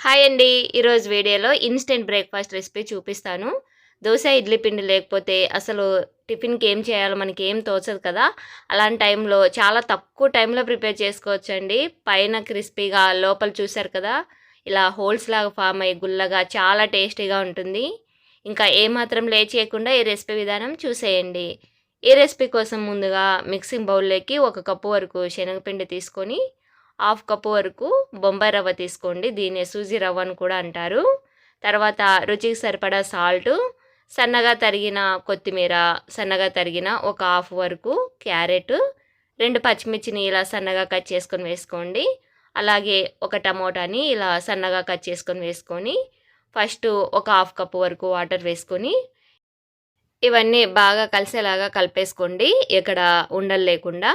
Hi అండి. ఈరోజు వీడియోలో ఇన్‌స్టంట్ బ్రేక్‌ఫాస్ట్ రెసిపీ చూపిస్తాను. దోస, ఇడ్లీ పిండి లేకపోతే అసలు టిఫిన్‌కి ఏం చేయాలో మనకేం తోచదు కదా! అలాంటి టైంలో చాలా తక్కువ టైంలో ప్రిపేర్ చేసుకోవచ్చండి. పైన క్రిస్పీగా లోపల చూసారు కదా! ఇలా హోల్స్‌లాగా ఫార్మ్ అయ్యి గుల్లగా చాలా టేస్టీగా ఉంటుంది. ఇంకా ఏమాత్రం లేట్ చేయకుండా ఈ రెసిపీ విధానం చూసేయండి. ఈ రెసిపీ కోసం ముందుగా మిక్సింగ్ బౌల్‌లోకి 1 కప్పు వరకు శనగపిండి తీసుకొని హాఫ్ కప్పు వరకు బొంబాయి రవ్వ తీసుకోండి. దీన్నే సూజీ రవ్వ అని కూడా అంటారు. తర్వాత రుచికి సరిపడా సాల్టు, సన్నగా తరిగిన కొత్తిమీర, సన్నగా తరిగిన ఒక హాఫ్ వరకు క్యారెట్, 2 పచ్చిమిర్చిని ఇలా సన్నగా కట్ చేసుకొని వేసుకోండి. అలాగే ఒక టమోటాని ఇలా సన్నగా కట్ చేసుకొని వేసుకొని, ఫస్టు ఒక హాఫ్ కప్పు వరకు వాటర్ వేసుకొని, ఇవన్నీ బాగా కలిసేలాగా కలిపేసుకోండి. ఎక్కడ ఉండలు లేకుండా.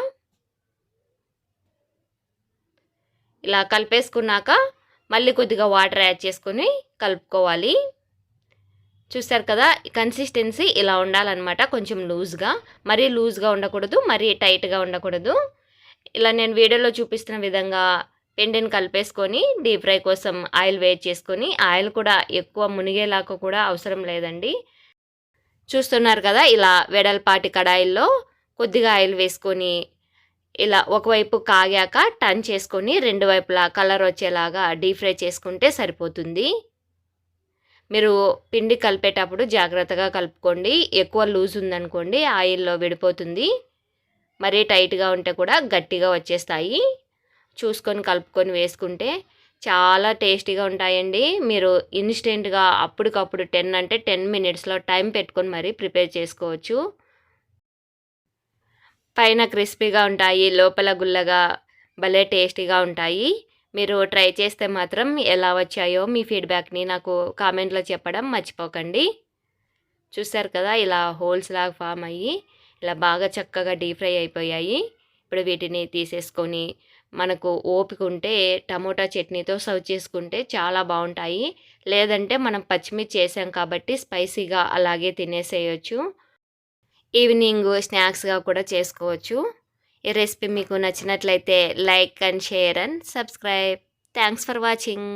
ఇలా కలిపేసుకున్నాక మళ్ళీ కొద్దిగా వాటర్ యాడ్ చేసుకొని కలుపుకోవాలి. చూసారు కదా! కన్సిస్టెన్సీ ఇలా ఉండాలన్నమాట. కొంచెం లూజ్‌గా, మరీ లూజ్‌గా ఉండకూడదు, మరీ టైట్‌గా ఉండకూడదు. ఇలా నేను వీడియోలో చూపిస్తున్న విధంగా పిండిని కలిపేసుకొని డీప్ ఫ్రై కోసం ఆయిల్ వేడి చేసుకొని, ఆయిల్ కూడా ఎక్కువ మునిగేలాగా కూడా అవసరం లేదండి. చూస్తున్నారు కదా! ఇలా వెడల్పాటి కడాయిల్లో కొద్దిగా ఆయిల్ వేసుకొని ఇలా ఒకవైపు కాగాక టర్న్ చేసుకొని రెండు వైపులా కలర్ వచ్చేలాగా డీప్ ఫ్రై చేసుకుంటే సరిపోతుంది. మీరు పిండి కలిపేటప్పుడు జాగ్రత్తగా కలుపుకోండి. ఎక్కువ లూజ్ ఉందనుకోండి ఆయిల్‌లో విడిపోతుంది. మరీ టైట్‌గా ఉంటే కూడా గట్టిగా వచ్చేస్తాయి. చూసుకొని కలుపుకొని వేసుకుంటే చాలా టేస్టీగా ఉంటాయండి. మీరు ఇన్‌స్టెంట్‌గా అప్పటికప్పుడు 10 అంటే 10 మినిట్స్‌లో టైం పెట్టుకొని మరీ ప్రిపేర్ చేసుకోవచ్చు. పైన క్రిస్పీగా ఉంటాయి. లోపల గుల్లగా భలే టేస్టీగా ఉంటాయి. మీరు ట్రై చేస్తే మాత్రం ఎలా వచ్చాయో మీ ఫీడ్‌బ్యాక్‌ని నాకు కామెంట్‌లో చెప్పడం మర్చిపోకండి. చూసారు కదా! ఇలా హోల్స్‌లాగా ఫార్మ్ అయ్యి, ఇలా బాగా చక్కగా డీప్ ఫ్రై అయిపోయాయి. ఇప్పుడు వీటిని తీసేసుకొని, మనకు ఓపిక ఉంటే టమోటా చట్నీతో సర్వ్ చేసుకుంటే చాలా బావుంటాయి. లేదంటే మనం పచ్చిమిర్చి ఏసాం కాబట్టి స్పైసీగా అలాగే తినేసేయొచ్చు. ఈవినింగ్ స్నాక్స్‌గా కూడా చేసుకోవచ్చు. ఈ రెసిపీ మీకు నచ్చినట్లయితే like and share and subscribe. Thanks for watching.